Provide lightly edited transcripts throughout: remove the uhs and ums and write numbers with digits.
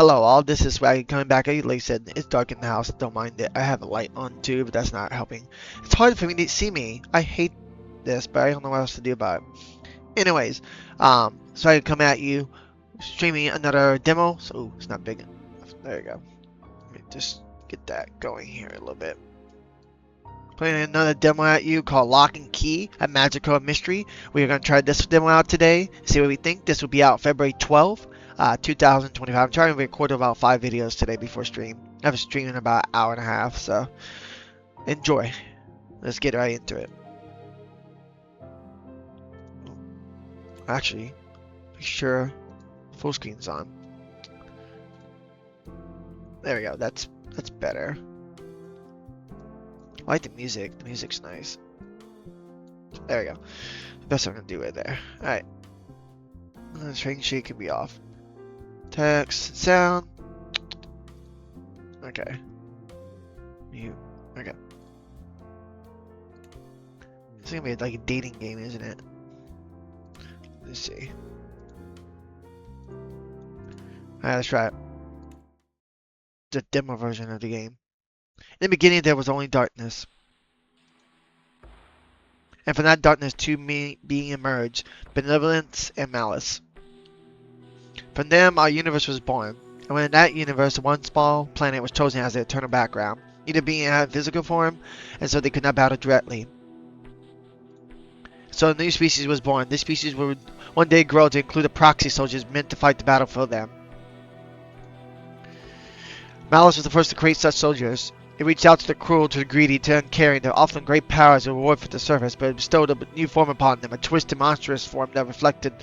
Hello all, this is Swaggy coming back at you. Like I said, it's dark in the house, don't mind it. I have a light on too, but that's not helping. It's hard for me to see me. I hate this, but I don't know what else to do about it. Anyways, Swaggy coming at you, streaming another demo. So, ooh, it's not big enough. There you go. Let me just get that going here a little bit. Playing another demo at you called Lock and Key, a magical mystery. We are going to try this demo out today, see what we think. This will be out February 12th. 2025. I'm trying to record about 5 videos today before stream. I have a stream in about an hour and a half, so enjoy. Let's get right into it. Actually, make sure full screen's on. There we go. That's better. I like the music. The music's nice. There we go. That's what I'm gonna do right there. All right. The string sheet can be off. Text, sound. Okay. Mute. Okay. It's gonna be like a dating game, isn't it? Let's see. Alright, let's try it. The demo version of the game. In the beginning, there was only darkness. And from that darkness, two beings emerged: benevolence and malice. From them, our universe was born, and when in that universe, one small planet was chosen as the eternal background. Neither being had physical form, and so they could not battle directly. So a new species was born. This species would one day grow to include the proxy soldiers meant to fight the battle for them. Malice was the first to create such soldiers. It reached out to the cruel, to the greedy, to the uncaring. Their often great power as a reward for the service, but it bestowed a new form upon them, a twisted, monstrous form that reflected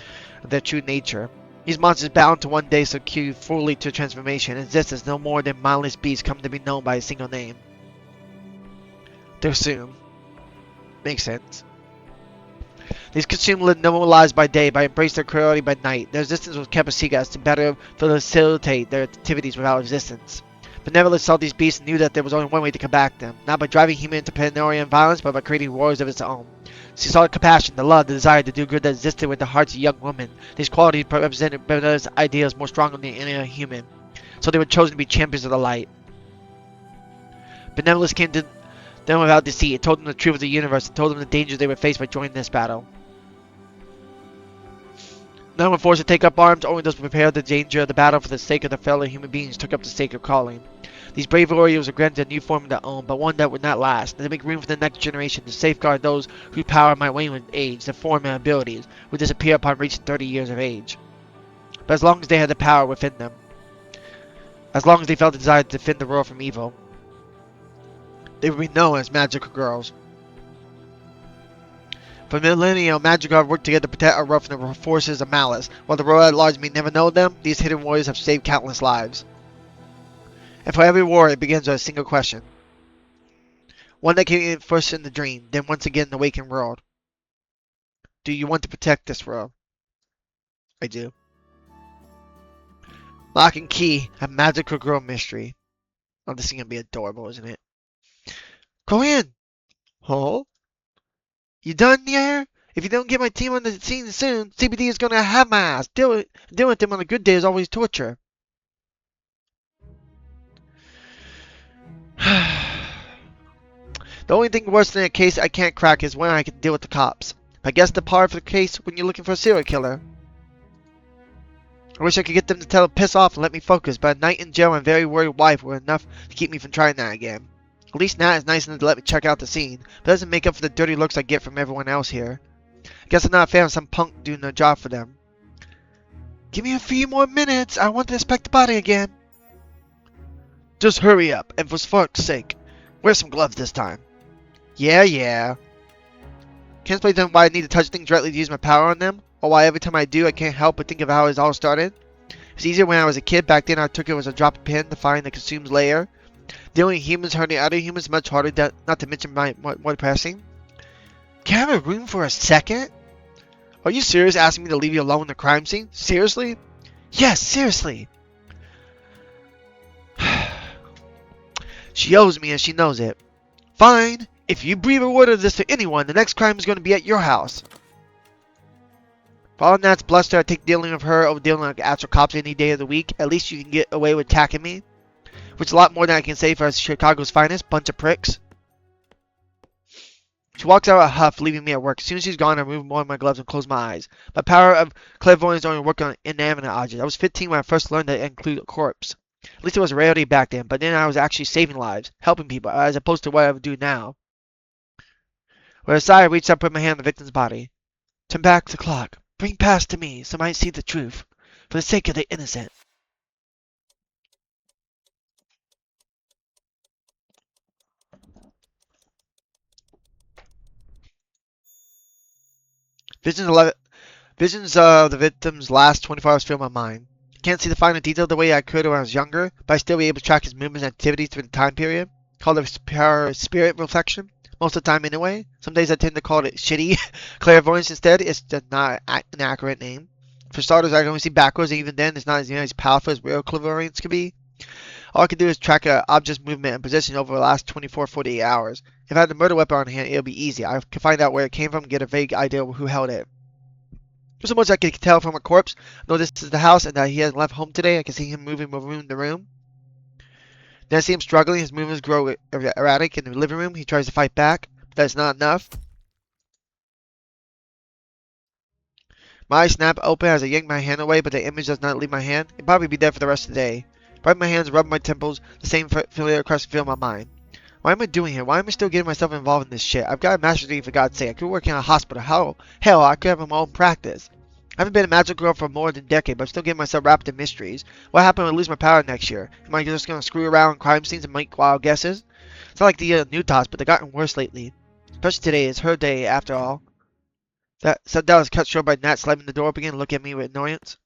their true nature. These monsters bound to one day succumb fully to transformation and exist as no more than mindless beasts come to be known by a single name. They're soon. Makes sense. These consumed lived normal lives by day, but embraced their cruelty by night. Their existence was kept a secret as to better facilitate their activities without resistance. Benevolence saw these beasts and knew that there was only one way to combat them, not by driving human into paranoia and violence, but by creating warriors of its own. She saw the compassion, the love, the desire to do good that existed with the hearts of young women. These qualities represented benevolence ideals more strongly than any human, so they were chosen to be champions of the light. Benevolence came to them without deceit. It told them the truth of the universe and told them the dangers they would face by joining this battle. None were forced to take up arms, only those prepared the danger of the battle for the sake of their fellow human beings took up the sacred calling. These brave warriors were granted a new form of their own, but one that would not last, and to make room for the next generation to safeguard those whose power might wane with age, their form and abilities would disappear upon reaching 30 years of age. But as long as they had the power within them, as long as they felt the desire to defend the world from evil, they would be known as magical girls. For millennia, magical have worked together to protect our world from the forces of malice. While the world at large may never know them, these hidden warriors have saved countless lives. And for every war, it begins with a single question. One that came in first in the dream, then once again in the waking world. Do you want to protect this world? I do. Lock and Key, a magical girl mystery. Oh, this is going to be adorable, isn't it? Go in! Oh? You done here? If you don't get my team on the scene soon, CBD is going to have my ass. Dealing with them on a good day is always torture. The only thing worse than a case I can't crack is when I can deal with the cops. I guess the par for the case when you're looking for a serial killer. I wish I could get them to tell them piss off and let me focus, but a night in jail and a very worried wife were enough to keep me from trying that again. At least now it's nice enough to let me check out the scene, but it doesn't make up for the dirty looks I get from everyone else here. I guess I'm not a fan of some punk doing their job for them. Give me a few more minutes, I want to inspect the body again. Just hurry up, and for fuck's sake, wear some gloves this time. Yeah. Can't explain why I need to touch things directly to use my power on them, or why every time I do I can't help but think of how it all started. It's easier when I was a kid. Back then I took it as a drop of pin to find the consumed layer. Dealing humans hurting other humans much harder, not to mention more depressing. Can I have a room for a second? Are you serious asking me to leave you alone in the crime scene? Seriously? Yes, seriously. She owes me and she knows it. Fine. If you breathe a word of this to anyone, the next crime is going to be at your house. For all Nat's bluster, I take dealing with her over dealing with actual cops any day of the week. At least you can get away with attacking me. Which is a lot more than I can say for Chicago's finest. Bunch of pricks. She walks out a huff, leaving me at work. As soon as she's gone, I remove more of my gloves and close my eyes. My power of clairvoyance only work on inanimate objects. I was 15 when I first learned that it included a corpse. At least it was a rarity back then, but then I was actually saving lives, helping people, as opposed to what I would do now. With a sigh, I reached up and put my hand on the victim's body. Turn back the clock. Bring past to me, so I might see the truth. For the sake of the innocent. Visions of the victim's last 24 hours fill my mind. I can't see the finer detail the way I could when I was younger, but I still be able to track his movements and activities through the time period. Called it spirit reflection. Most of the time anyway. Some days I tend to call it shitty clairvoyance instead. It's just not an accurate name. For starters, I can only see backwards, and even then it's not as powerful as real clairvoyance can be. All I can do is track an object's movement and position over the last 24-48 hours. If I had the murder weapon on hand, it would be easy. I can find out where it came from and get a vague idea of who held it. There's so much I can tell from a corpse. I know this is the house and that he hasn't left home today. I can see him moving from room to room. Then I see him struggling. His movements grow erratic in the living room. He tries to fight back, but that's not enough. My eyes snap open as I yank my hand away, but the image does not leave my hand. It'll probably be there for the rest of the day. Right in my hands, rub my temples, the same familiar crust feel my mind. Why am I doing here? Why am I still getting myself involved in this shit? I've got a master's degree for God's sake. I could work in a hospital. Hell, I could have my own practice. I haven't been a magical girl for more than a decade, but I'm still getting myself wrapped in mysteries. What happened when I lose my power next year? Am I just going to screw around in crime scenes and make wild guesses? It's not like the new thoughts, but they've gotten worse lately. Especially today. It's her day, after all. That was cut short by Nat slamming the door up again and looking at me with annoyance.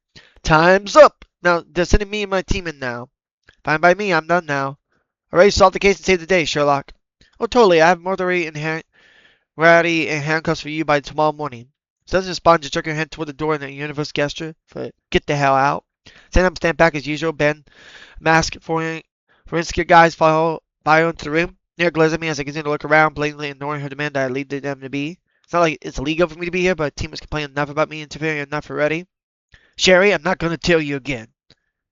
Time's up! Now, they're sending me and my team in now. Fine by me, I'm done now. Already solved the case and saved the day, Sherlock. Oh, totally. I have Murdery and Ratty and handcuffs for you by tomorrow morning. So doesn't respond, just jerk her head toward the door in a universe gesture for get the hell out. Stand back as usual. Ben, mask for insecure guys follow into the room. Near glares at me as I continue to look around, blatantly ignoring her demand that I lead them to be. It's not like it's illegal for me to be here, but the team has complained enough about me interfering enough already. Sherry, I'm not going to tell you again.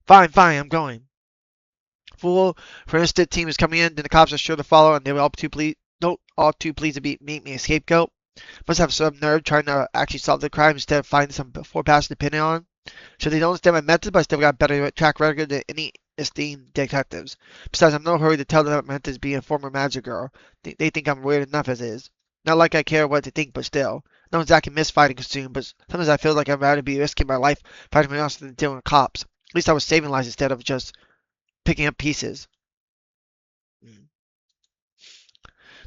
Fine, I'm going. Fool, for instance, team is coming in, then the cops are sure to follow, and they were all too pleased to make me a scapegoat. Must have some nerve trying to actually solve the crime instead of finding some before passing opinion on. So they don't understand my methods, but I still got a better track record than any esteemed detectives. Besides, I'm in no hurry to tell them that my methods being a former magic girl. They think I'm weird enough as is. Not like I care what they think, but still. No exactly miss fighting consumed, but sometimes I feel like I'd rather be risking my life fighting else than dealing with cops. At least I was saving lives instead of just picking up pieces.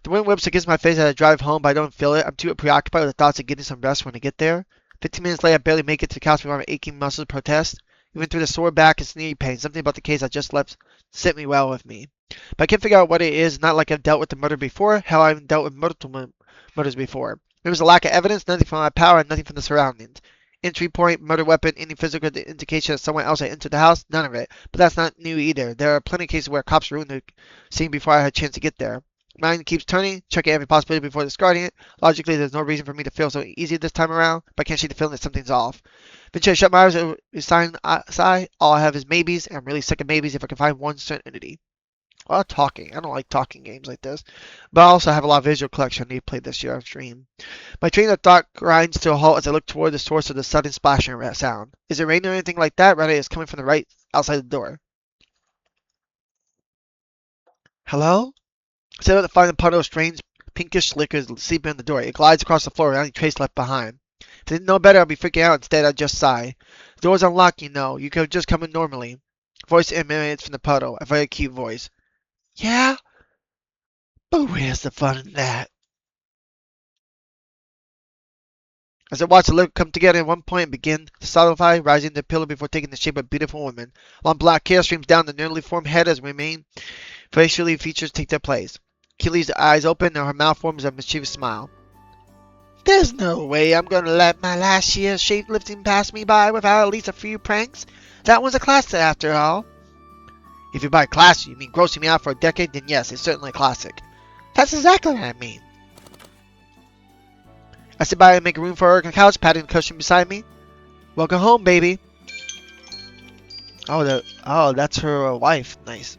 The wind whips against my face as I drive home, but I don't feel it. I'm too preoccupied with the thoughts of getting some rest when I get there. 15 minutes later, I barely make it to the couch before my aching muscles protest. Even through the sore back and sneaky pain, something about the case I just left sit me well with me. But I can't figure out what it is. Not like I've dealt with the murder before. Hell, I haven't dealt with multiple murders before. There was a lack of evidence, nothing from my power, and nothing from the surroundings. Entry point, murder weapon, any physical indication that someone else had entered the house, none of it. But that's not new either. There are plenty of cases where cops ruined the scene before I had a chance to get there. Mind keeps turning, checking every possibility before discarding it. Logically, there's no reason for me to feel so easy this time around, but I can't shake the feeling that something's off. Eventually, I shut my eyes and sigh. All I have is maybes, and I'm really sick of maybes if I can find one certainty. A lot of talking. I don't like talking games like this. But I also have a lot of visual collection I need to play this year on stream. My train of thought grinds to a halt as I look toward the source of the sudden splashing sound. Is it raining or anything like that? Rather, it's coming from the right outside the door. Hello? I set out to find a puddle of strange pinkish liquor seeping in the door. It glides across the floor without any trace left behind. If I didn't know better, I'd be freaking out. Instead, I'd just sigh. The door's unlocked, you know. You could have just come in normally. Voice emanates from the puddle. A very cute voice. Yeah? But where's the fun in that? As I watch the liquor come together at one point and begin to solidify, rising to the pillar before taking the shape of a beautiful woman. Long black hair streams down the nearly formed head as remain facially features take their place. Keely's eyes open and her mouth forms a mischievous smile. There's no way I'm going to let my last year's shapelifting pass me by without at least a few pranks. That was a classic after all. If you by classic you mean grossing me out for a decade, then yes, it's certainly a classic. That's exactly what I mean. I sit by and make room for her on the couch, patting the cushion beside me. Welcome home, baby. Oh, that's her wife. Nice.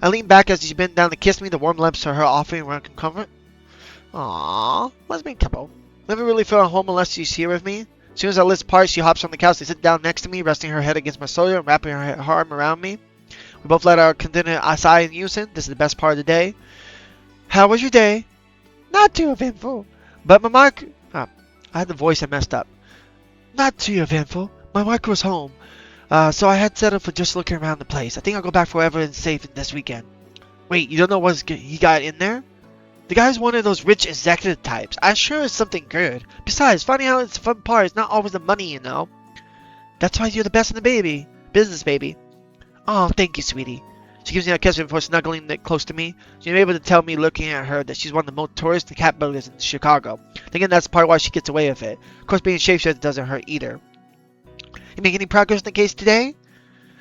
I leaned back as she bent down to kiss me, the warm lips of her offering welcome comfort. Aww, lesbian couple. Never really feel at home unless she's here with me. As soon as our lips part, she hops on the couch to sit down next to me, resting her head against my shoulder and wrapping her arm around me. We both let our content sigh in unison. This is the best part of the day. How was your day? Not too eventful. But my mark... Oh, I had the voice I messed up. Not too eventful. My wife was home. So I had settled for just looking around the place. I think I'll go back forever and safe this weekend. Wait, you don't know what he got in there? The guy's one of those rich executive types. I'm sure it's something good. Besides, finding out it's the fun part is not always the money, you know. That's why you're the best in the business, baby. Oh, thank you, sweetie. She gives me a kiss before snuggling close to me. She's able to tell me, looking at her, that she's one of the most tourist cat burglars in Chicago. Thinking that's part why she gets away with it. Of course, being shapeshifter doesn't hurt either. You make any progress in the case today?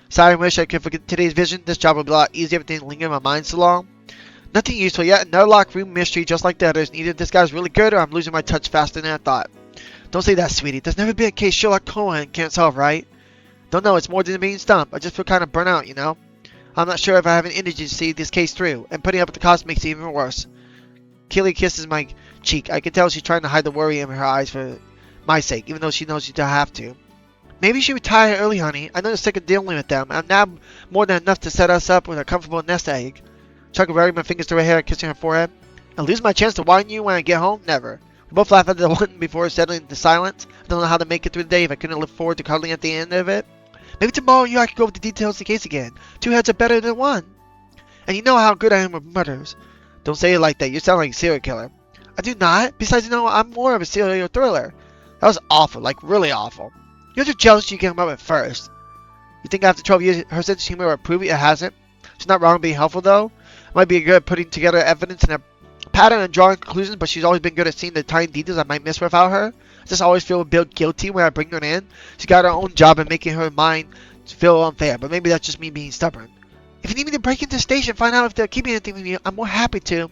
Sorry, I wish I could forget today's vision. This job would be a lot easier if it didn't linger in my mind so long. Nothing useful yet. Another locked room mystery just like the others. Either this guy's really good or I'm losing my touch faster than I thought. Don't say that, sweetie. There's never been a case Sherlock Holmes can't solve, right? Don't know. It's more than being stumped. I just feel kind of burnt out, you know? I'm not sure if I have an energy to see this case through. And putting up with the cost makes it even worse. Keely kisses my cheek. I can tell she's trying to hide the worry in her eyes for my sake, even though she knows she don't have to. Maybe you should retire early, honey. I know you're sick of dealing with them. I'm now more than enough to set us up with a comfortable nest egg. Chuck wearing my fingers through her hair, kissing her forehead. I'll lose my chance to whine you when I get home? Never. We both laughed at the one before settling into silence. I don't know how to make it through the day if I couldn't look forward to cuddling at the end of it. Maybe tomorrow you and I could go over the details of the case again. 2 heads are better than 1. And you know how good I am with murders. Don't say it like that. You sound like a serial killer. I do not. Besides, you know, I'm more of a serial thriller. That was awful. Like, really awful. You're just jealous you came up with first. You think after 12 years, her sense of humor will prove it hasn't? She's not wrong in being helpful, though. Might be good at putting together evidence and a pattern and drawing conclusions, but she's always been good at seeing the tiny details I might miss without her. I just always feel a bit guilty when I bring her in. She's got her own job and making her mind feel unfair, but maybe that's just me being stubborn. If you need me to break into the station and find out if they're keeping anything from you, I'm more happy to.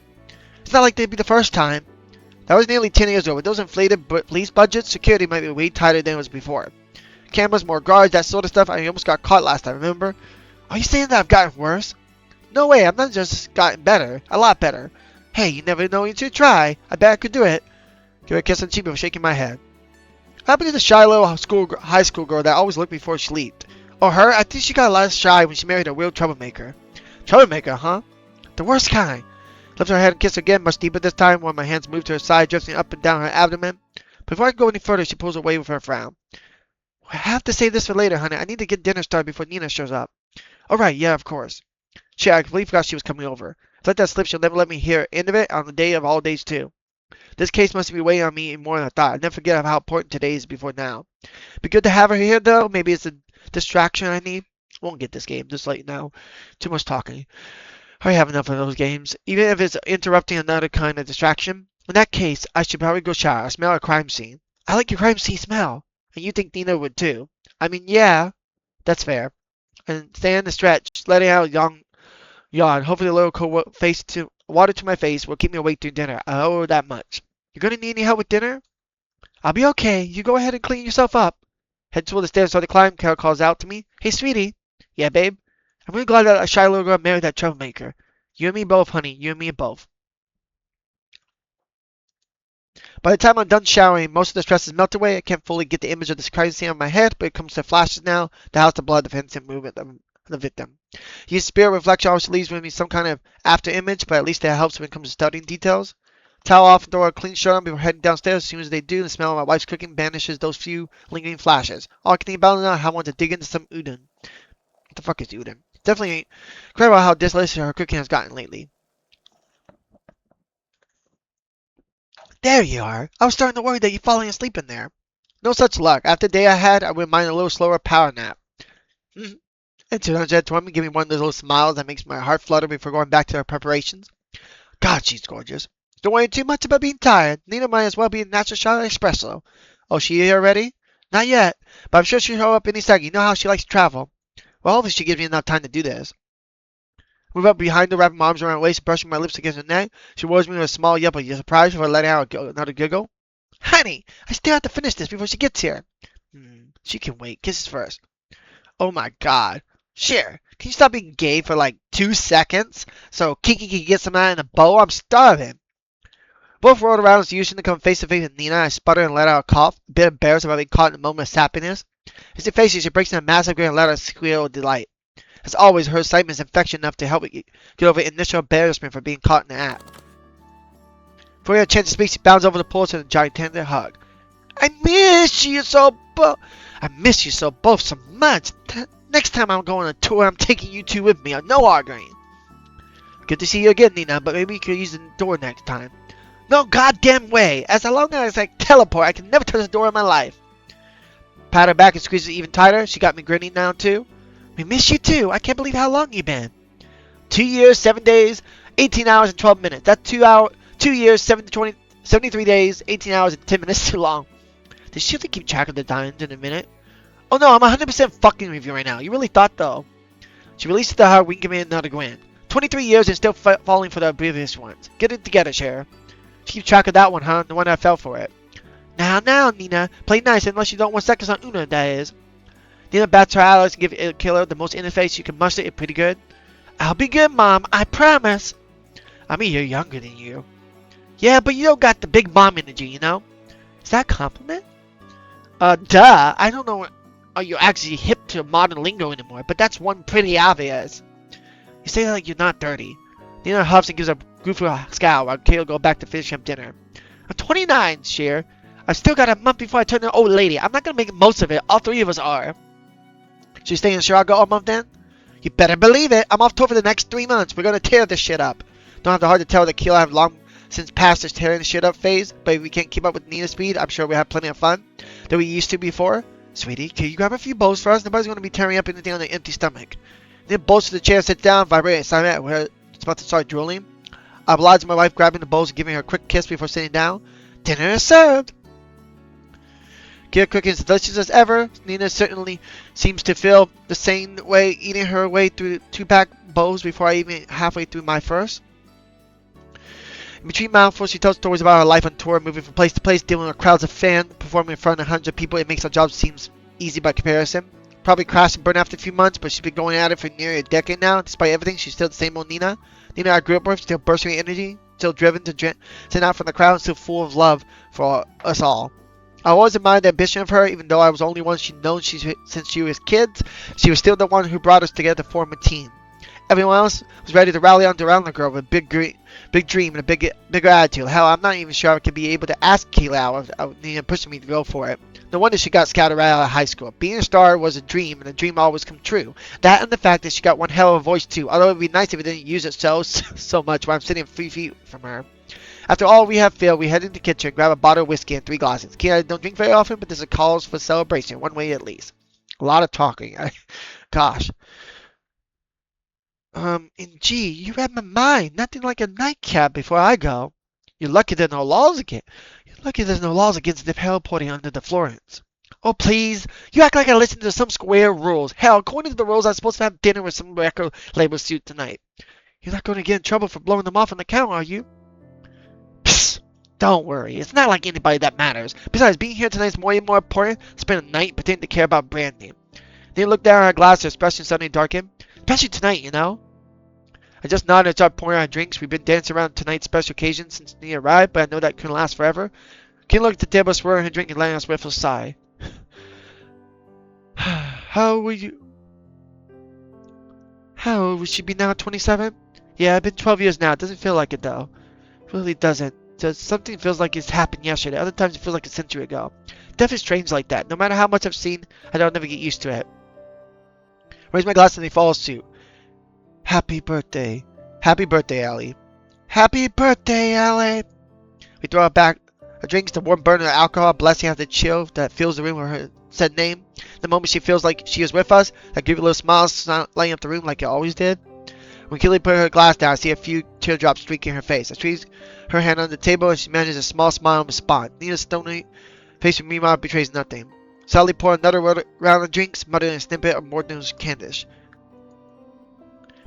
It's not like they'd be the first time. That was nearly 10 years ago. With those inflated police budgets, security might be way tighter than it was before. Cameras, more guards, that sort of stuff. I almost got caught last time, remember? Are you saying that I've gotten worse? No way, I've not just gotten better. A lot better. Hey, you never know until you try. I bet I could do it. Give her a kiss on the cheek before shaking my head. What happened to the shy little high school girl that always looked before she leaped? Oh, her? I think she got a lot shy when she married a real troublemaker. Troublemaker, huh? The worst kind. Lift her head and kiss her again, much deeper this time, while my hands moved to her side, drifting up and down her abdomen. Before I can go any further, she pulls away with her frown. I have to save this for later, honey. I need to get dinner started before Nina shows up. Alright, yeah, of course. Shit, I completely forgot she was coming over. If I let that slip, she'll never let me hear end of it on the day of all days, too. This case must be weighing on me more than I thought. I'd never forget how important today is before now. Be good to have her here, though. Maybe it's a distraction I need. Won't get this game, just like now. Too much talking. I have enough of those games. Even if it's interrupting another kind of distraction. In that case, I should probably go shower. I smell a crime scene. I like your crime scene smell. And you think Nina would too. I mean, yeah. That's fair. And stand and stretch, letting out a long yawn. Hopefully a little cold water to my face will keep me awake through dinner. I owe her that much. You're gonna need any help with dinner? I'll be okay. You go ahead and clean yourself up. Head toward the stairs so the climb. Carol calls out to me. Hey, sweetie. Yeah, babe? I'm really glad that a shy little girl married that troublemaker. You and me both, honey. You and me both. By the time I'm done showering, most of the stress has melted away. I can't fully get the image of this crime scene on my head, but it comes to flashes now. The house, the blood, the instant movement of the victim. His spirit reflection always leaves with me some kind of after image, but at least it helps when it comes to studying details. Towel off and throw a clean shirt on before heading downstairs. As soon as they do, the smell of my wife's cooking banishes those few lingering flashes. All I can think about now is how I want to dig into some udon. What the fuck is udon? Definitely incredible how delicious her cooking has gotten lately. There you are. I was starting to worry that you're falling asleep in there. No such luck. After the day I had, I wouldn't mind a little slower power nap. And 200 to me, give me one of those little smiles that makes my heart flutter before going back to her preparations. God, she's gorgeous. Don't worry too much about being tired. Nina might as well be a natural shot of espresso. Oh, she here already? Not yet, but I'm sure she'll show up any second. You know how she likes to travel. Well, hopefully she gives me enough time to do this. Move up behind her, wrapping my arms around her waist, brushing my lips against her neck. She woos me with a small yelp of surprise before letting out another giggle. Honey, I still have to finish this before she gets here. She can wait. Kisses first. Oh my god. Sure. Can you stop being gay for like 2 seconds? So Kiki can get some out in a bowl? I'm starving. Both rolled around as usual to come face to face with Nina. I sputtered and let out a cough, a bit embarrassed about being caught in a moment of happiness. As she faces, she breaks into a massive grin and let out a squeal of delight. As always, her excitement is infectious enough to help me get over initial embarrassment for being caught in the act. Before we had a chance to speak, she bounds over the pool to a gigantic hug. I miss you so both so much. Next time I'm going on a tour, I'm taking you two with me. No arguing. Good to see you again, Nina, but maybe you could use the door next time. No goddamn way. As long as I teleport, I can never touch the door in my life. Pat her back and squeeze it even tighter. She got me grinning now, too. We miss you, too. I can't believe how long you've been. 2 years, 7 days, 18 hours, and 12 minutes. That's 2 years, 73 days, 18 hours, and 10 minutes too long. Does she have to keep track of the times in a minute? Oh no, I'm 100% fucking with you right now. You really thought, though. She releases the hug. We can give me another grin. 23 years and still falling for the previous ones. Get it together, Cher. She keeps track of that one, huh? The one that fell for it. Now, Nina. Play nice unless you don't want seconds on Una, that is. Nina bats her eyelids and gives it killer the most interface you can muster it pretty good. I'll be good, Mom. I promise. I mean, you're younger than you. Yeah, but you don't got the big mom energy, you know? Is that a compliment? Duh. I don't know. Are you actually hip to modern lingo anymore? But that's one pretty obvious. You say that like you're not dirty. Nina huffs and gives a goofy scowl while Kayla go back to finish up dinner. I'm 29, Cher. I've still got a month before I turn an old lady. I'm not gonna make most of it. All three of us are. Should you stay in Chicago all month then? You better believe it. I'm off tour for the next 3 months. We're gonna tear this shit up. Don't have the heart to tell that Kayla have long since past this tearing the shit up phase, but if we can't keep up with Nina's speed, I'm sure we have plenty of fun that we used to before. Sweetie, can you grab a few bowls for us? Nobody's gonna be tearing up anything on an empty stomach. Then bolts to the chair, sits down, vibrates, and I'm where it's about to start drooling. I oblige my wife grabbing the bowls and giving her a quick kiss before sitting down. Dinner is served. Kira cooking is delicious as ever. Nina certainly seems to feel the same way, eating her way through 2-pack bowls before I even halfway through my first. In between mouthfuls, she tells stories about her life on tour, moving from place to place, dealing with crowds of fans, performing in front of hundreds of people. It makes our job seem easy by comparison. Probably crashed and burned after a few months, but she's been going at it for nearly a decade now. Despite everything, she's still the same old Nina. Nina I grew up with, still bursting with energy, still driven to stand out from the crowd, still full of love for us all. I always admired the ambition of her, even though I was the only one she'd known since she was kids. She was still the one who brought us together to form a team. Everyone else was ready to rally on around the girl with a big dream and a bigger attitude. Hell, I'm not even sure I could be able to ask Kayla out Nina pushing me to go for it. No wonder she got scouted right out of high school. Being a star was a dream, and a dream always come true. That and the fact that she got one hell of a voice too, although it would be nice if it didn't use it so much while I'm sitting 3 feet from her. After all we have failed, we head into the kitchen, grab a bottle of whiskey and 3 glasses. Kayla don't drink very often, but there's a cause for celebration, one way at least. A lot of talking. Gosh. And gee, you read my mind. Nothing like a nightcap before I go. You're lucky there's no laws against teleporting under the Florence. Oh, please. You act like I listened to some square rules. Hell, according to the rules, I'm supposed to have dinner with some record label suit tonight. You're not going to get in trouble for blowing them off on the count, are you? Psst. Don't worry. It's not like anybody that matters. Besides, being here tonight is more and more important. Spend a night pretending to care about branding. Then look down at her glass, her expression suddenly darkened. Especially tonight, you know? I just nodded and started pouring out drinks. We've been dancing around tonight's special occasion since Nia arrived, but I know that couldn't last forever. Kim looked at the table, swirling her drink and letting us with a sigh. How old would she be now, 27? Yeah, I've been 12 years now. It doesn't feel like it, though. It really doesn't. Something feels like it's happened yesterday. Other times it feels like a century ago. Death is strange like that. No matter how much I've seen, I don't never get used to it. Raise my glass and they follow suit. Happy birthday. Happy birthday, Allie. Happy birthday, Allie. We throw back our drinks, the warm burn of alcohol, blessing out the chill that fills the room with her said name. The moment she feels like she is with us, I give a little smile, lighting up the room like it always did. When Kelly put her glass down, I see a few teardrops streaking her face. I squeeze her hand on the table and she manages a small smile and response. Nina's stony face meanwhile betrays nothing. Sally poured another round of drinks, muttering a snippet of Morton's Candish.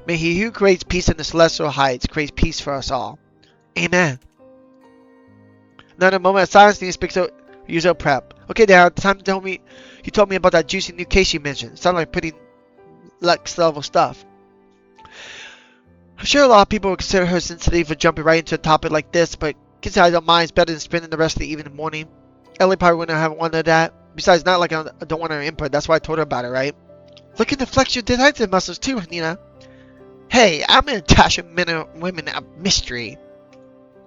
May he who creates peace in the celestial heights create peace for us all. Amen. Another moment of silence, Nina speaks out, usual prep. Okay, Dad, time to tell me, you told me about that juicy new case you mentioned. Sounded like pretty Lex level stuff. I'm sure a lot of people would consider her sensitive for jumping right into a topic like this, but consider I don't mind, it's better than spending the rest of the evening and morning. Ellie probably wouldn't have wanted that. Besides, not like I don't want her input, that's why I told her about it, right? Look at the flex your detective muscles too, Nina. Hey, I'm in touch with men and women of mystery.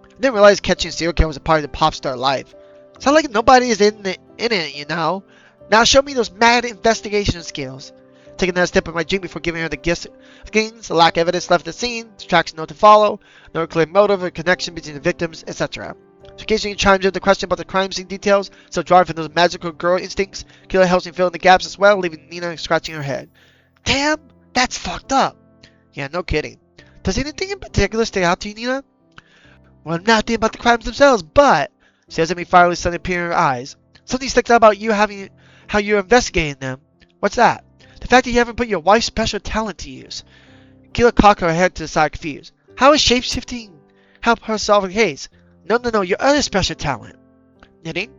I didn't realize catching a serial killer was a part of the pop star life. Sounds like nobody is in it, you know. Now show me those mad investigation skills. Taking another step of my dream before giving her the gifts of kings, the lack of evidence left at the scene, distraction no to follow, no clear motive or connection between the victims, etc. So occasionally chimes in the question about the crime scene details, so drawing from those magical girl instincts, Killer helps me fill in the gaps as well, leaving Nina scratching her head. Damn, that's fucked up. Yeah, no kidding. Does anything in particular stay out to you, Nina? Well, not thinking about the crimes themselves, but she has me finally suddenly appear in her eyes. Something sticks out about you how you're investigating them. What's that? The fact that you haven't put your wife's special talent to use. Keela cocked her head to the side, confused. How is shapeshifting help her solve a case? No, your other special talent. Knitting?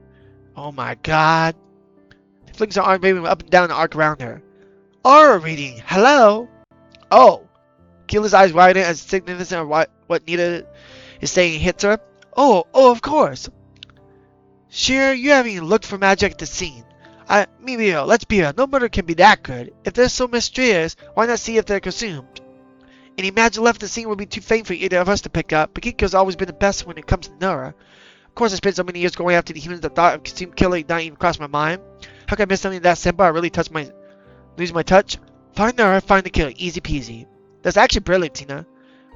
Oh my god. He flings her arm waving up and down the arc around her. Aura reading, hello? Oh. Keela's eyes widen as significant of what Nina is saying hits her. Oh, of course. Sure, you haven't even looked for magic at the scene. Let's be real, no murder can be that good. If they're so mysterious, why not see if they're consumed? Any magic left at the scene would be too faint for either of us to pick up, but Kiko's always been the best when it comes to Nora. Of course, I spent so many years going after the humans that thought of consumed killer not even crossed my mind. How can I miss something that simple? I really lose my touch? Find Nora, find the killer, easy peasy. That's actually brilliant, Tina.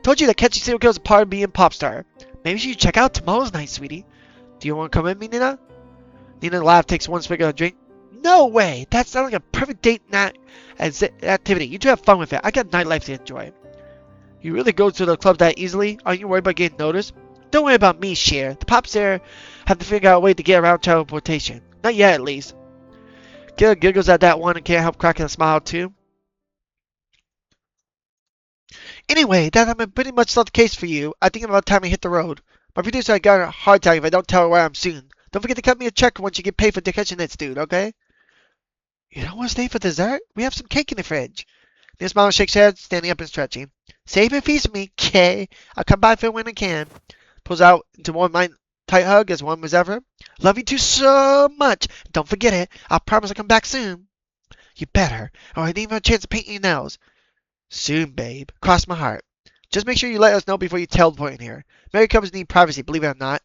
Told you that catching serial killers is a part of being pop star. Maybe you should check out tomorrow's night, sweetie. Do you want to come with me, Nina? Nina laughs, takes one swig of her drink. No way! That sounds like a perfect date night activity. You two have fun with it. I got nightlife to enjoy. You really go to the club that easily? Aren't you worried about getting noticed? Don't worry about me, Cher. The pops there have to figure out a way to get around teleportation. Not yet, at least. Killer giggles at that one and can't help cracking a smile, too. Anyway, that I'm pretty much solved the case for you. I think about time I hit the road. My producer I got a heart attack if I don't tell her where I'm soon. Don't forget to cut me a check once you get paid for catching this dude, okay? You don't want to stay for dessert? We have some cake in the fridge. Nina smiles and shakes her head, standing up and stretching. Save your feast for me, Kay. I'll come by for when I can. Pulls out into one of my tight hug as warm as ever. Love you two so much. Don't forget it. I promise I'll come back soon. You better, or I didn't even have a chance to paint your nails. Soon, babe. Cross my heart. Just make sure you let us know before you teleport in here. Married couples need privacy, believe it or not.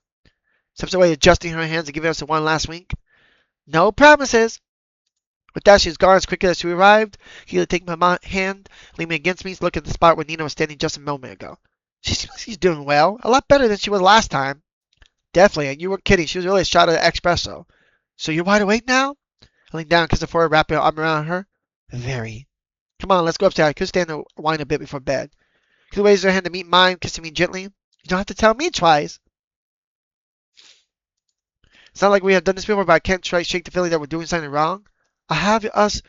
Steps away, adjusting her hands and giving us one last wink. No promises. With that, she's gone as quickly as she arrived. Keela taking my hand, leaning against me, looking at the spot where Nina was standing just a moment ago. She seems like she's doing well. A lot better than she was last time. Definitely, and you weren't kidding. She was really a shot of espresso. So you're wide awake now? I leaned down and kissed her forehead, wrapping her arm around her. Very. Come on, let's go upstairs. I could stand and whine a bit before bed. Keela raised her hand to meet mine, kissing me gently. You don't have to tell me twice. It's not like we have done this before, but I can't shake the feeling that we're doing something wrong. I'll have us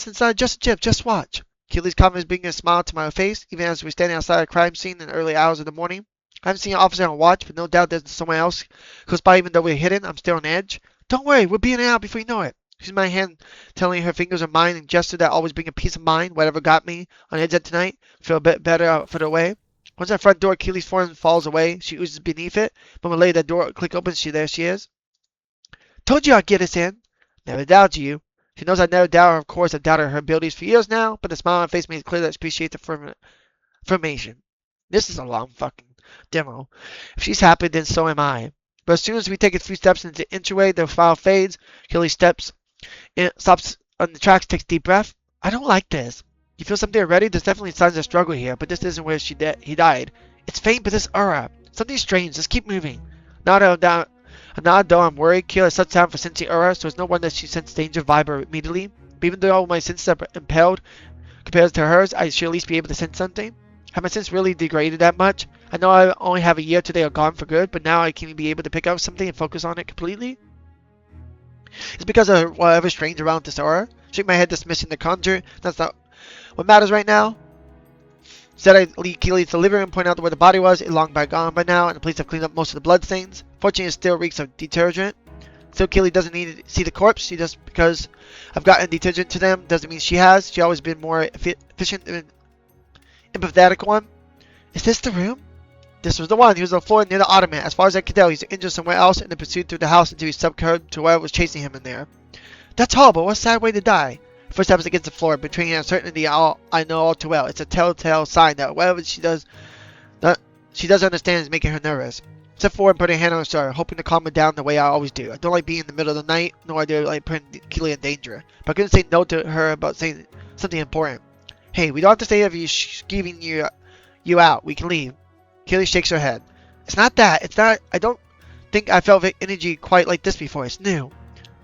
inside just a chip. Just watch. Keely's confidence bringing a smile to my face, even as we're standing outside a crime scene in the early hours of the morning. I haven't seen an officer on watch, but no doubt there's someone else close by. Even though we're hidden, I'm still on edge. Don't worry, we'll be in and out before you know it. She's my hand, telling her fingers are mine, and gesture that always bring a peace of mind. Whatever got me on edge at tonight, feel a bit better for the way. Once that front door, Keely's form falls away. She oozes beneath it. Moment later, that door click opens. There she is. Told you I'd get us in. Never doubted you. She knows I never doubt her. Of course, I've doubted her abilities for years now, but the smile on her face makes it clear that I appreciate the information. This is a long fucking demo. If she's happy, then so am I. But as soon as we take a few steps into the entryway, the file fades. Keely stops on the tracks, takes a deep breath. I don't like this. You feel something already? There's definitely signs of struggle here, but this isn't where he died. It's faint, but this aura. Something strange. Let's keep moving. Now though I'm worried, Keela has such time for sensing aura, so it's no wonder she sensed danger vibe immediately. But even though all my senses are impelled compared to hers, I should at least be able to sense something. Have my sense really degraded that much? I know I only have a year today or gone for good, but now I can be able to pick up something and focus on it completely? It's because of whatever's strange around this aura. Shake my head, dismissing the conjure. That's not what matters right now. Instead, I lead Keely to the living room, point out where the body was. It's long gone by now, and the police have cleaned up most of the blood stains. Fortunately, it still reeks of detergent. Still, Keely doesn't need to see the corpse. She just because I've gotten detergent to them doesn't mean she has. She's always been more efficient and empathetic one. Is this the room? This was the one. He was on the floor near the ottoman. As far as I could tell, he's injured somewhere else and then pursued through the house until he succumbed to whatever was chasing him in there. That's horrible. What a sad way to die. First steps against the floor, betraying uncertainty I know all too well. It's a telltale sign that whatever she does understand is making her nervous. Step forward and put a hand on her shoulder, hoping to calm her down the way I always do. I don't like being in the middle of the night, nor do I like putting Keely in danger. But I couldn't say no to her about saying something important. Hey, we don't have to stay if you're skeeving you out. We can leave. Keely shakes her head. It's not that. It's not. I don't think I felt energy quite like this before. It's new.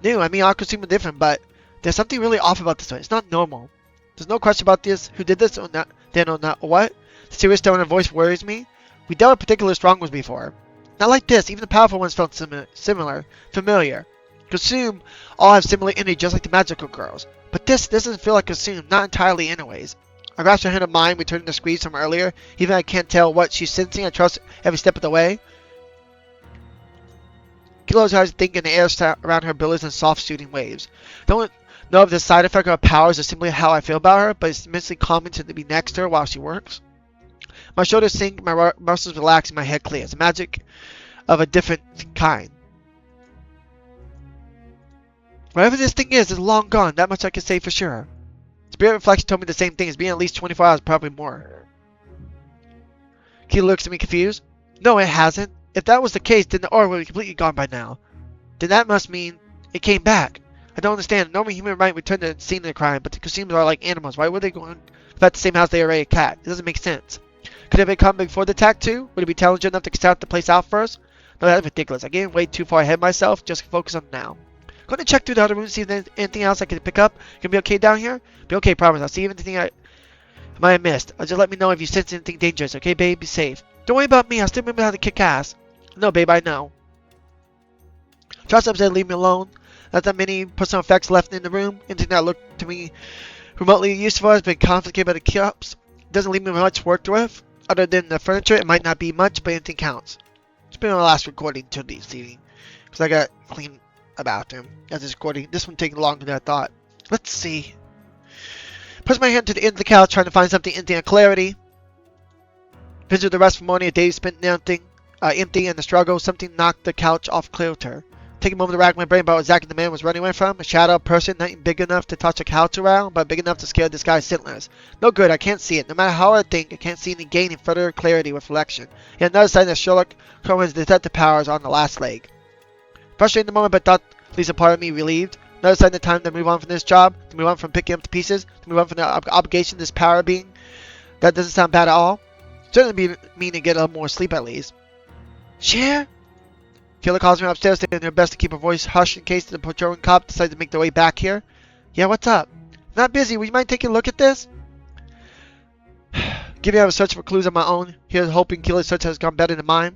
New. I mean, our costume is different, but there's something really off about this one. It's not normal. There's no question about this. Who did this or not? Then or not? What? The serious tone in her voice worries me. We dealt with particularly strong ones before. Not like this. Even the powerful ones felt familiar. Consume all have similar energy, just like the magical girls. But this doesn't feel like Consume. Not entirely, anyways. I grasp her hand of mine, returning the squeeze from earlier. Even I can't tell what she's sensing. I trust every step of the way. Kilo's eyes think in the air around her billows and soft shooting waves. Don't know if the side effect of her powers is simply how I feel about her, but it's immensely calming to be next to her while she works. My shoulders sink, my muscles relax, and my head clears. Magic of a different kind. Whatever this thing is long gone. That much I can say for sure. Spirit Reflection told me the same thing. It's been at least 24 hours, probably more. Keely looks at me confused. No, it hasn't. If that was the case, then the aura would be completely gone by now. Then that must mean it came back. I don't understand. Normally human might return to the scene of the crime, but the consumers are like animals. Why would they go on about the same house they already cat? It doesn't make sense. Could it have come before the attack too? Would it be intelligent enough to scout the place out first? No, that's ridiculous. I'm getting way too far ahead of myself. Just focus on now. Going to check through the other rooms, see if there's anything else I can pick up. Can be okay down here? Be okay, promise. I'll see if anything I might have missed. Just let me know if you sense anything dangerous, okay, babe? Be safe. Don't worry about me. I still remember how to kick ass. No, babe, I know. Trust up said leave me alone. Not that many personal effects left in the room. Anything that looked to me remotely useful has been confiscated by the cops. Doesn't leave me much worked with. Other than the furniture, it might not be much, but anything counts. It's been my last recording to this evening. Because I got clean a bathroom as this recording. This one taking longer than I thought. Let's see. Push my hand to the end of the couch, trying to find something empty and clarity. Visit the rest of the morning, a day spent empty and the struggle. Something knocked the couch off kilter. Take a moment to rack my brain about what exactly the man was running away from. A shadow person, not even big enough to touch a couch around, but big enough to scare this guy shitless. No good, I can't see it. No matter how I think, I can't see any gain in further clarity with reflection. Yet another sign that Sherlock Holmes' detective powers on the last leg. Frustrated in the moment, but thought at least a part of me relieved. Another sign that time to move on from this job, to move on from picking up the pieces, to move on from the obligation this power being. That doesn't sound bad at all. Certainly mean to get a little more sleep at least. Share? Killer calls me upstairs, doing their best to keep her voice hushed in case the patrolling cop decides to make their way back here. Yeah, what's up? Not busy. Would you mind taking a look at this? Giving out a search for clues on my own. Here's hoping Killer's search has gone better than mine.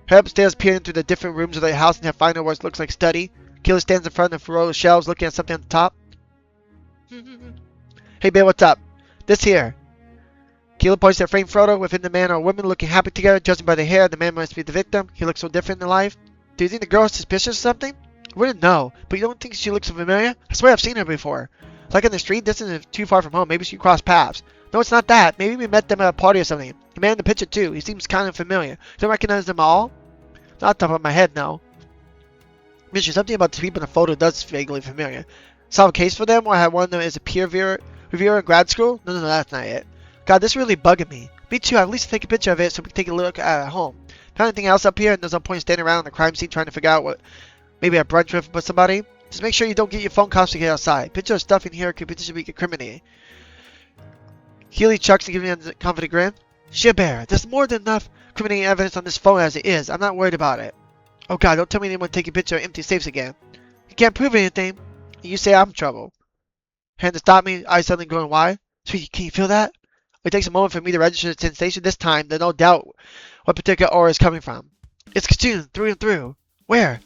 Head upstairs, peering through the different rooms of the house and have found what looks like study. Killer stands in front of a row of shelves, looking at something on the top. Hey, babe, what's up? This here. Keely points to a framed photo within the man or woman looking happy together. Judging by the hair, the man must be the victim. He looks so different in life. Do you think the girl is suspicious of something? I wouldn't know, but you don't think she looks familiar? I swear I've seen her before. Like on the street, this isn't too far from home. Maybe she crossed paths. No, it's not that. Maybe we met them at a party or something. The man in the picture too. He seems kind of familiar. Don't recognize them all? Not off the top of my head, no. Mister, something about the people in the photo does vaguely familiar. Solve a case for them, or I had one of them as a peer reviewer in grad school? No, that's not it. God, this really bugging me. Me too. I at least take a picture of it so we can take a look at it at home. Found anything else up here? And there's no point standing around on the crime scene trying to figure out what maybe a brunch with somebody. Just make sure you don't get your phone calls to get outside. Picture of stuff in here could potentially be incriminating. Keely chucks and gives me a confident grin. Sure, Bear. There's more than enough incriminating evidence on this phone as it is. I'm not worried about it. Oh God, don't tell me anyone taking pictures of empty safes again. You can't prove anything. You say I'm in trouble. Hand to stop me, eyes suddenly going wide. Sweetie, can you feel that? It takes a moment for me to register the sensation. This time, there's no doubt what particular aura is coming from. It's consumed through and through. Where?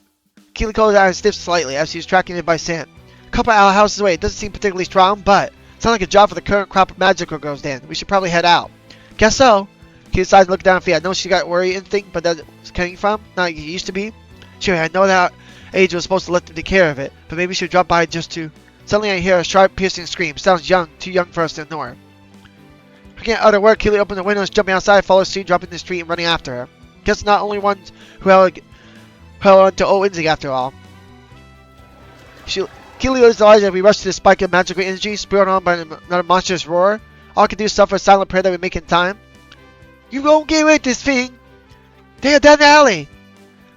Keely closed her eyes stiff slightly as she was tracking it by scent. A couple of houses away. It doesn't seem particularly strong, but Sounds like a job for the current crop of magical girls, Dan. We should probably head out. Guess so. He decides to look down at feet. I know she got worried and think, but that's coming from? Not like it used to be. Sure, I know that age was supposed to let them take care of it, but maybe we should drop by just to... Suddenly I hear a sharp, piercing scream. Sounds young, too young for us to ignore. I can't utter word. Keely opened the windows, jumping outside, follows suit, dropping in the street and running after her. Guess not only ones who held on to old Inzig after all. Keely was delighted as we rushed to the spike of magical energy, spurred on by another monstrous roar. All I could do is suffer a silent prayer that we make in time. You won't get away with this thing! They are down the alley!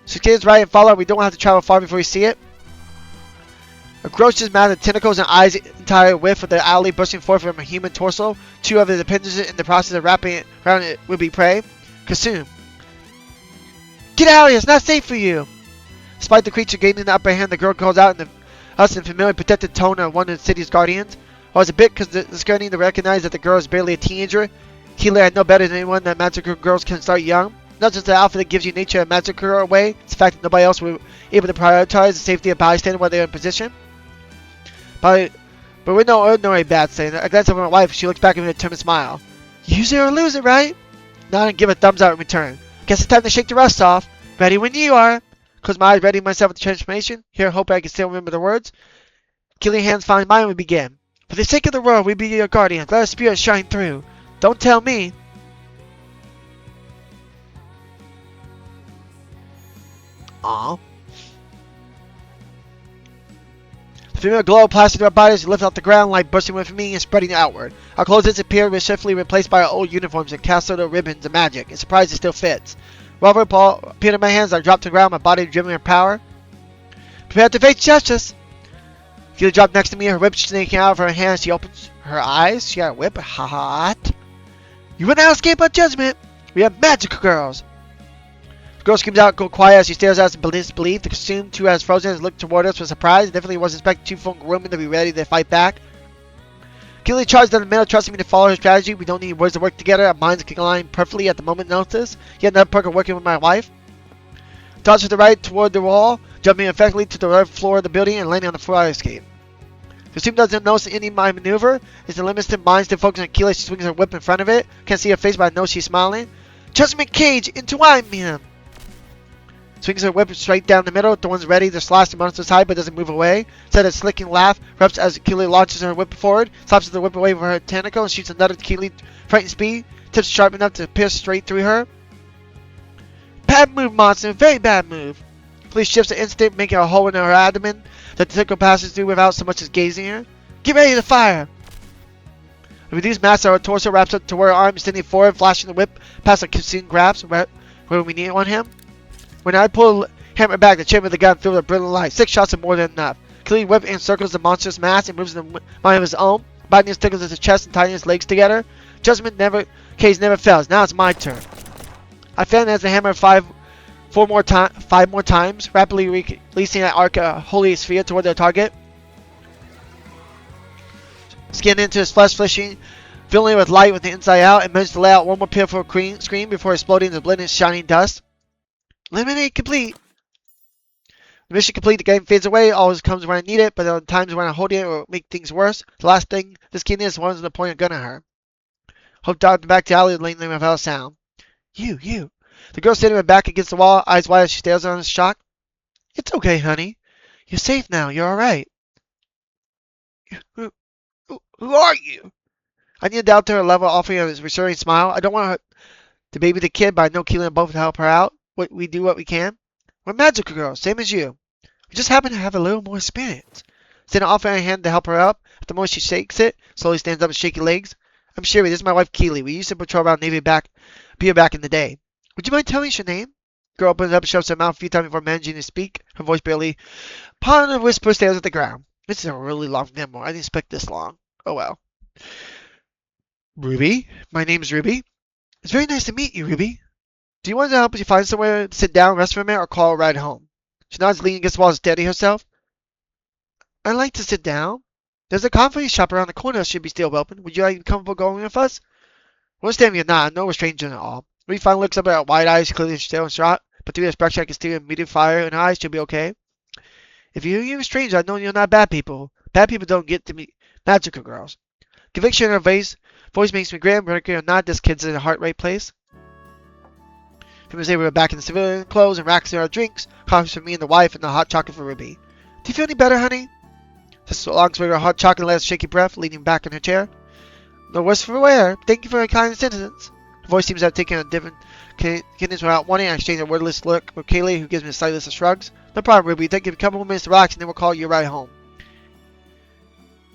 So kids right and follow. We don't have to travel far before we see it. A gross mound of tentacles and eyes, entire width of the alley bursting forth from a human torso. Two of the appendages in the process of wrapping it around it would be prey. Consume. Get out of here! It's not safe for you! Despite the creature gaining the upper hand, the girl calls out in the familiar protected tone of one of the city's guardians. I was a bit discerning to recognize that the girl is barely a teenager. Keely had no better than anyone that magical girls can start young. Not just the outfit that gives you nature and magical girl away, it's the fact that nobody else was able to prioritize the safety of bystander while they're in position. But we're no ordinary bystander. I glance over at my wife. She looks back at me with a determined smile. Use it or lose it, right? Nod and give a thumbs up in return. Guess it's time to shake the rust off. Ready when you are. Close my eyes, ready myself with the transformation. Here, hope I can still remember the words. Keely's hands find mine, we begin. For the sake of the world, we be your guardians. Let our spirit shine through. Don't tell me. Aww. The female glow plastered our bodies, lift off the ground, light bursting within me and spreading outward. Our clothes disappeared, were swiftly replaced by our old uniforms and cast little ribbons of magic. It's surprised it still fits. Revolver ball appeared in my hands. I dropped to the ground, my body driven with power. Prepare to face justice. Keely dropped next to me, her whip snaking out of her hand. She opens her eyes. She got a whip. Hot. You will not escape our judgment. We are magical girls. The girl screams out, go quiet as she stares at us in disbelief. The consumed two has frozen and looked toward us with surprise. Definitely wasn't expecting two full women to be ready to fight back. Keely charged down the middle, trusting me to follow her strategy. We don't need words to work together. Our minds can align perfectly at the moment notice. Yet another perk of working with my wife. Tossed to the right toward the wall, jumping effectively to the right floor of the building and landing on the fire escape. The team doesn't notice any of my maneuver. It's the limited mind still focusing on Keely. She swings her whip in front of it. Can't see her face, but I know she's smiling. Judgment Cage, entwine me. Swings her whip straight down the middle. The one's ready to slash the monster's hide, but doesn't move away. Instead, a slicking laugh erupts as Keely launches her whip forward, slaps the whip away from her tentacle, and shoots another Keely frightened speed. Tips sharp enough to pierce straight through her. Bad move, monster. Very bad move. Keely shifts an instant, making a hole in her abdomen that the tentacle passes through without so much as gazing at her. Get ready to fire. The reduced mass of her torso wraps up to her arm, standing forward, flashing the whip past her consumed grasp where we need on him. When I pull the hammer back, the chamber of the gun filled with brilliant light. 6 shots are more than enough. Keely whip encircles the monstrous mass and moves in the mind of his own, biting his tickles at his chest and tying his legs together. Judgment cage never fails. Now it's my turn. I fan as the hammer 5 more times, rapidly releasing that arc holy sphere toward their target. Skin into his flesh, flishing, filling it with light with the inside out, and managed to lay out one more pitiful scream before exploding into blended shining dust. Eliminate complete. The mission complete, the game fades away. Always comes when I need it, but there are times when I hold it or make things worse. The last thing this kid is one's to point a gun at her. Hope dived back to the alley, laying there without a sound. You. The girl sitting with her back against the wall, eyes wide as she stares at her in shock. It's okay, honey. You're safe now. You're alright. Who are you? I kneeled down to her level, offering a reassuring smile. I don't want her to baby the kid, but I know Keely and both to help her out. We do what we can. We're magical girls, same as you. We just happen to have a little more experience. Sending offering a hand to help her up. At the moment she shakes it, slowly stands up with shaky legs. I'm Sherry, this is my wife Keely. We used to patrol around Navy back in the day. Would you mind telling us your name? The girl opens up and shoves her mouth a few times before managing to speak. Her voice barely upon a whisper stares at the ground. This is a really long memoir. I didn't expect this long. Oh well. Ruby? My name's Ruby. It's very nice to meet you, Ruby. Do you want to help you find somewhere to sit down, rest for a minute, or call a ride home? She nods, leaning against the wall to steady herself. I'd like to sit down. There's a coffee shop around the corner that should be still open. Would you like to be comfortable going with us? I understand you're not. No, we're strangers at all. Ruby finally looks up at her wide eyes, clearly still in shock, but through the expression I can see immediate fire in her eyes. She'll be okay. If you're a stranger, I know you're not bad people. Bad people don't get to meet magical girls. Conviction in her voice makes me grim, but or not, this kid's in a heart right place. From the day we were back in the civilian clothes and racks in our drinks, coffees for me and the wife, and the hot chocolate for Ruby. Do you feel any better, honey? Just a long swig of hot chocolate and last shaky breath, leaning back in her chair. No worse for wear. Thank you for your kind sentence. Her voice seems to have taken a different cadence without wanting. I exchange a wordless look with Kaylee, who gives me a slight list of shrugs. No problem, Ruby. Take a couple of minutes to relax, and then we'll call you right home.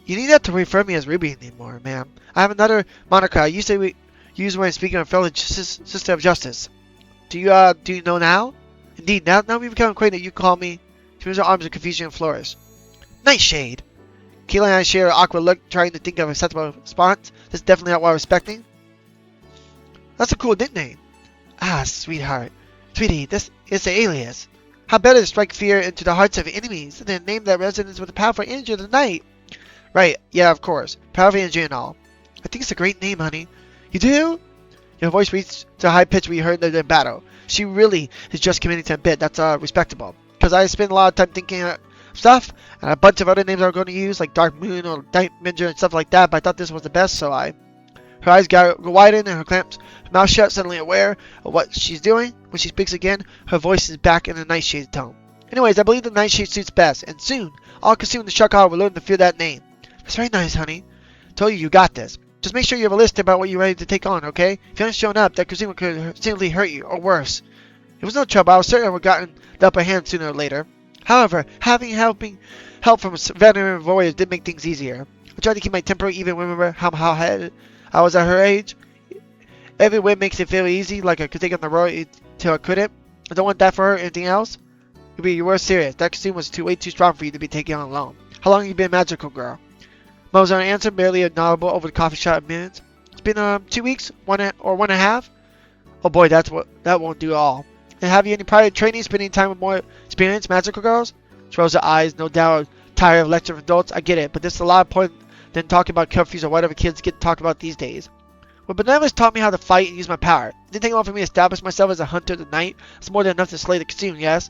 You need not to refer me as Ruby anymore, ma'am. I have another moniker I usually use when speaking of fellow sister of justice. Do you know now? Indeed, now we've become acquainted, you call me. She moves her arms in confusion and flourish. Nightshade! Kayla and I share an awkward look, trying to think of a sensible response. This is definitely not what I was expecting. That's a cool nickname. Ah, sweetheart. Sweetie, this is the alias. How better to strike fear into the hearts of enemies than a name that resonates with the powerful energy of the night? Right, yeah, of course. Powerful energy and all. I think it's a great name, honey. You do? Your voice reached to a high pitch we heard in the battle. She really is just committing to a bit. That's respectable. Because I spend a lot of time thinking of stuff, and a bunch of other names I'm going to use, like Dark Moon or Night Ninja and stuff like that, but I thought this was the best, so Her eyes go widen and her mouth shut, suddenly aware of what she's doing. When she speaks again, her voice is back in a nightshade tone. Anyways, I believe the nightshade suits best, and soon, all consuming the shark will learn to feel that name. That's very nice, honey. Told you got this. Just make sure you have a list about what you're ready to take on, okay? If you haven't shown up, that consumer could simply hurt you, or worse. It was no trouble. I was certain I would have gotten the upper hand sooner or later. However, having help from veteran warriors did make things easier. I tried to keep my temper even when I remember how hot I was at her age. Every win makes it feel easy, like I could take on the road till I couldn't. I don't want that for her or anything else. You were serious. That consumer was way too strong for you to be taking on alone. How long have you been a magical girl? Mo's answer, barely inaudible over the coffee shop minutes. It's been 2 weeks, 1.5. Oh boy, that won't do all. And have you any prior training, spending time with more experienced magical girls? She rolls her eyes, no doubt tired of lecture from adults. I get it, but this is a lot of point than talking about curfews or whatever kids get to talk about these days. Well, Benevolence taught me how to fight and use my power. It didn't take long for me to establish myself as a hunter of the night. It's more than enough to slay the consume, yes?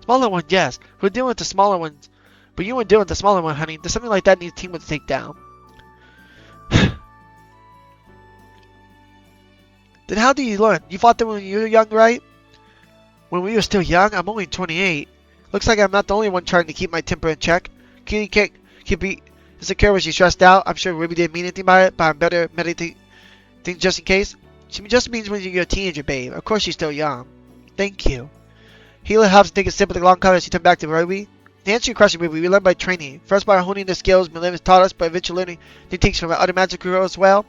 Smaller one, yes. We're dealing with the smaller ones. But you weren't dealing with the smaller one, honey. There's something like that needs a teamwork to take down. Then how do you learn? You fought them when you were young, right? When we were still young? I'm only 28. Looks like I'm not the only one trying to keep my temper in check. Kitty can't be insecure when she's stressed out. I'm sure Ruby didn't mean anything by it, but I'm better meditating just in case. She just means when you're a teenager, babe. Of course she's still young. Thank you. Healer helps take a sip of the long cover as she turned back to Ruby. To answer your question, Ruby, we learn by training. First by honing the skills Millennium taught us, but eventually learning new things from other magical girls as well.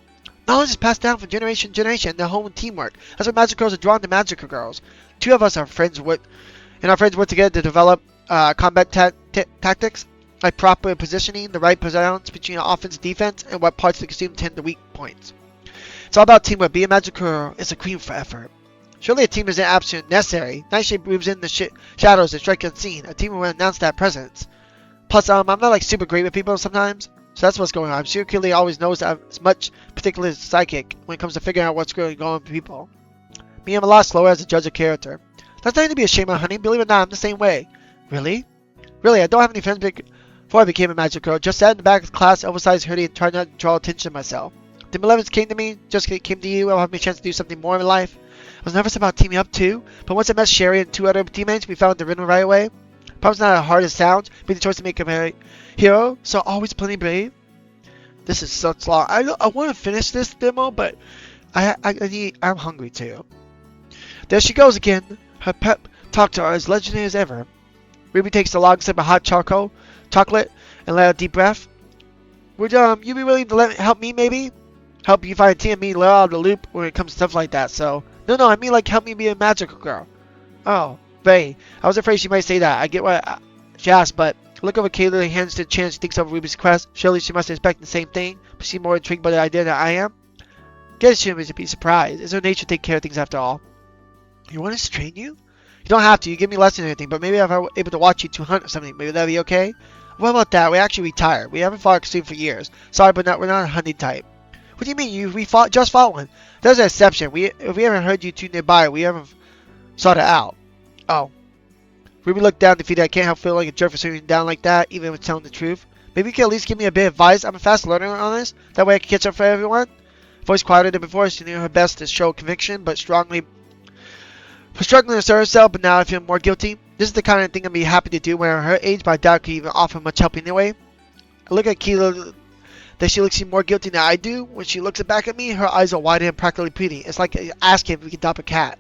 Knowledge is passed down from generation to generation, and the home teamwork. That's why magical girls are drawn to magical girls. Two of us are friends work together to develop combat tactics, like proper positioning, the right balance between offense and defense, and what parts of the costume tend to weak points. It's all about teamwork. Being a magical girl is a queen for effort. Surely a team isn't absolutely necessary. Nightshade moves in the shadows and strike unseen. A team will announce that presence. Plus, I'm not like super great with people sometimes, so that's what's going on. I'm sure Kelly always knows that I'm as much particularly psychic when it comes to figuring out what's really going on with people. Me, I'm a lot slower as a judge of character. That's nothing to be ashamed of, honey. Believe it or not, I'm the same way. Really? Really, I don't have any friends before I became a magic girl. Just sat in the back of the class, oversized hoodie, and tried not to draw attention to myself. The Malevolence came to me, just came to you. I'll have me a chance to do something more in life. I was nervous about teaming up too, but once I met Sherry and 2 other teammates, we found the rhythm right away. Probably not as hard as it sounds, made the choice to make him a hero, so always plenty brave. This is such long. I want to finish this demo, but I'm hungry too. There she goes again. Her pep talk to her as legendary as ever. Ruby takes a long sip of hot chocolate, and let out a deep breath. Would you be willing to help me maybe? Help you find T and me let out of the loop when it comes to stuff like that, so... No, I mean like help me be a magical girl. Oh, Ray. I was afraid she might say that. I get what she asked, but look over Kaylee hands to the chance she thinks over Ruby's quest. Surely she must expect the same thing, but she's more intrigued by the idea than I am. Guess she would be surprised. It's her nature to take care of things after all. You want us to train you? You don't have to. You give me lessons or anything, but maybe if I were able to watch you to hunt or something, maybe that'd be okay? What about that? We actually retired. We haven't fought extreme for years. Sorry, but we're not a hunting type. What do you mean? We just fought one. There's an exception. If we haven't heard you two nearby, we haven't sought it out. Oh. Ruby looked down, defeated. I can't help feeling like a jerk for sitting down like that, even with telling the truth. Maybe you can at least give me a bit of advice. I'm a fast learner on this. That way I can catch up for everyone. Voice quieter than before. She knew her best to show conviction, but struggling to assert herself. But now I feel more guilty. This is the kind of thing I'd be happy to do when I'm her age, but I doubt I could even offer much help anyway. I look at Keela. That she looks even more guilty than I do. When she looks back at me, her eyes are wide and practically pretty. It's like asking if we can adopt a cat.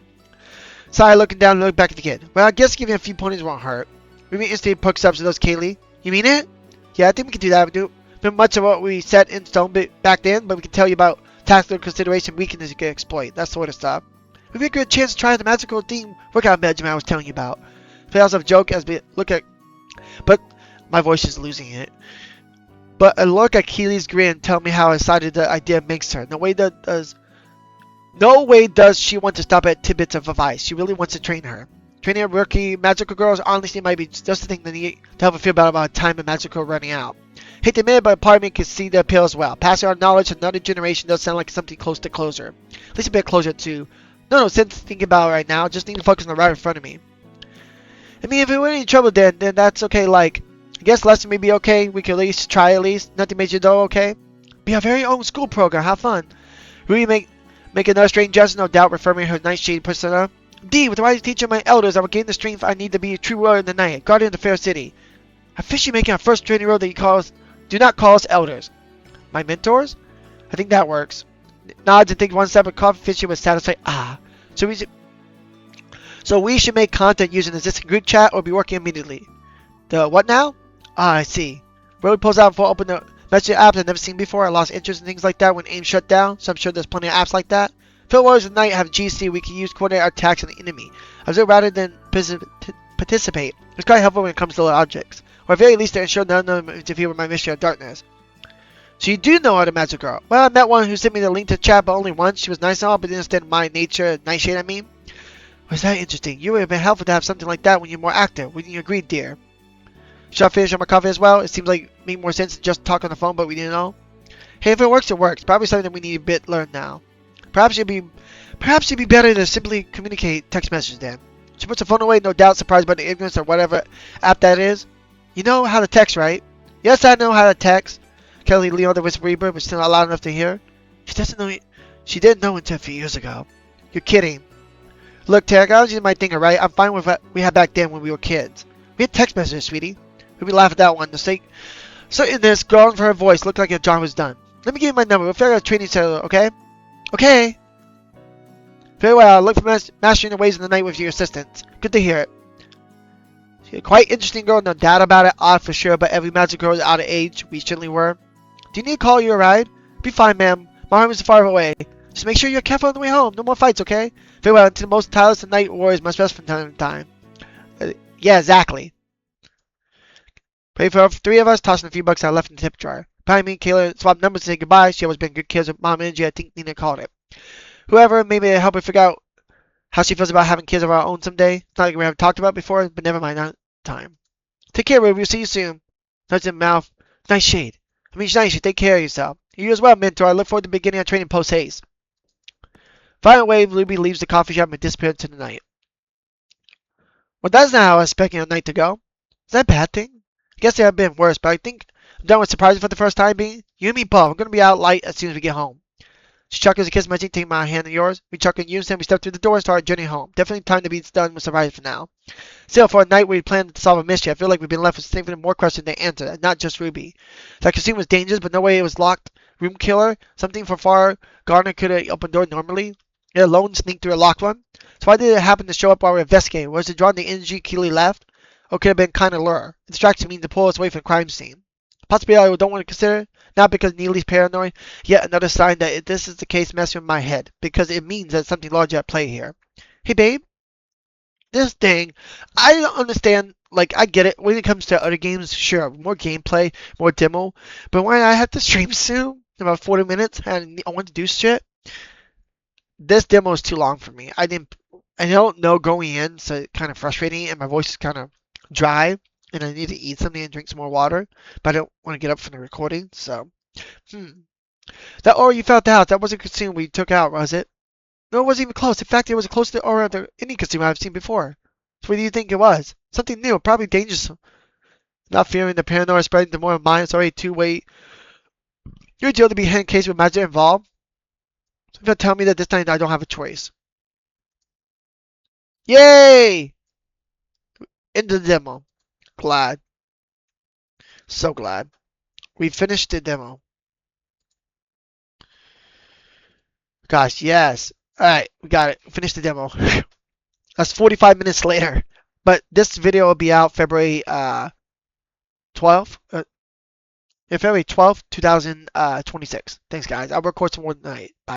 Sorry, looking down and look back at the kid. Well, I guess giving a few ponies won't hurt. Ruby instantly pokes up to those Kaylee. You mean it? Yeah, I think we can do that. We do not much of what we set in stone back then, but we can tell you about tactical consideration weaknesses you can exploit. That sort of stuff. It would be a good chance to try the magical theme workout measurement I was telling you about. Play off a joke as we look at... But my voice is losing it. But a look at Keely's grin tell me how excited the idea makes her. No way does she want to stop at tidbits of advice. She really wants to train her. Training a rookie magical girls honestly might be just the thing they need to help her feel better about time and magical running out. Hate to admit it, but part of me can see the appeal as well. Passing our knowledge to another generation does sound like something close to closer. At least a bit closer to... No sense thinking about it right now. Just need to focus on the right in front of me. I mean, if we were in any trouble then that's okay, like... I guess lesson may be okay. We could at least try at least. Nothing major though, okay? Be our very own school program. Have fun. Ruby make another strange gesture, no doubt referring to her nightshade persona. Indeed, with the wise teacher of my elders, I will gain the strength I need to be a true warrior in the night, guardian of the fair city. Officially making our first training road that you call us, do not call us elders. My mentors? I think that works. Nods and takes one step of coffee fishing with satisfied So we should make content using the existing group chat or be working immediately. The what now? I see. Road pulls out before I open the messaging apps I've never seen before. I lost interest in things like that when AIM shut down, so I'm sure there's plenty of apps like that. Field Warriors at night have GC we can use to coordinate our attacks on the enemy. Observe rather than participate. It's quite helpful when it comes to little objects. Or at very least to ensure none of them interfere with my mission of darkness. So you do know how to magic girl. Well, I met one who sent me the link to chat, but only once. She was nice and all, but didn't understand my nature, nightshade I mean. Was that interesting? You would have been helpful to have something like that when you're more active. Wouldn't you agree, dear? Should I finish on my coffee as well? It seems like it made more sense to just talk on the phone, but we didn't know. Hey, if it works, it works. Probably something that we need a bit learn now. Perhaps it'd be better to simply communicate text messages then. She puts the phone away, no doubt surprised by the ignorance or whatever app that is. You know how to text, right? Yes, I know how to text. Kelly Leo the Whisper Reaper, but still not loud enough to hear. She didn't know until a few years ago. You're kidding. Look, technology is my thing, alright? I'm fine with what we had back then when we were kids. We had text messages, sweetie. We laugh at that one. The sake in this, growling for her voice, looked like a John was done. Let me give you my number. We'll figure out a training center, okay? Okay. Very well. Look for mastering the ways of the night with your assistance. Good to hear it. She's a quite interesting girl, no doubt about it. Odd for sure, but every magic girl is out of age. We certainly were. Do you need to call you a ride? Be fine, ma'am. My home is far away. Just make sure you're careful on the way home. No more fights, okay? Very well. Until the most tireless of night warriors must rest from time to time. Yeah, exactly. Pray for three of us, tossing a few bucks I left in the tip jar. Behind me, Kayla swapped numbers to say goodbye. She always been good kids with mom energy, I think Nina called it. Whoever, maybe it'll help her figure out how she feels about having kids of our own someday. It's not like we haven't talked about before, but never mind, not time. Take care, Ruby. We'll see you soon. Nudge in the mouth. Nice shade. Take care of yourself. You as well, mentor. I look forward to beginning our training post-haste. Violent wave, Ruby leaves the coffee shop and disappears into the night. Well, that's not how I was expecting a night to go. Is that a bad thing? I guess there have been worse, but I think I'm done with surprises for the first time being. You and me both. I'm going to be out light as soon as we get home. She chuckles a kiss my cheek, taking my hand in yours. We chuckle in unison. We step through the door and start our journey home. Definitely time to be done with surprises for now. Still, for a night where we planned to solve a mystery, I feel like we've been left with significantly more questions than answered, and not just Ruby. That casino was dangerous, but no way it was locked. Room killer? Something for far Garner could have opened the door normally? It alone sneaked through a locked one? So why did it happen to show up while we were investigating? Was it drawing the energy Keely left? Or could it have been kind of lure? A distraction means to pull us away from the crime scene. Possibly I don't want to consider, not because Neely's paranoid, yet another sign that if this is the case messing with my head, because it means there's something larger at play here. Hey babe, this thing, I don't understand, like I get it, when it comes to other games, sure, more gameplay, more demo, but when I have to stream soon, in about 40 minutes, and I want to do shit, this demo is too long for me. I don't know going in, so it's kind of frustrating, and my voice is kind of dry. And I need to eat something and drink some more water, but I don't want to get up from the recording, so. That aura you found at the house, that wasn't a casino we took out, was it? No, it wasn't even close. In fact, it was close to the aura of any casino I've seen before. So what do you think it was? Something new, probably dangerous. Not fearing the paranoia spreading to more minds. Already too late. You're deal to be hand case with magic involved. So if you tell me that this time I don't have a choice. Yay! Into the demo. Glad. So glad. We finished the demo. Gosh, yes. Alright, we got it. Finished the demo. That's 45 minutes later. But this video will be out February 12th. February 12th, 2026. Thanks, guys. I'll record some more tonight. Bye.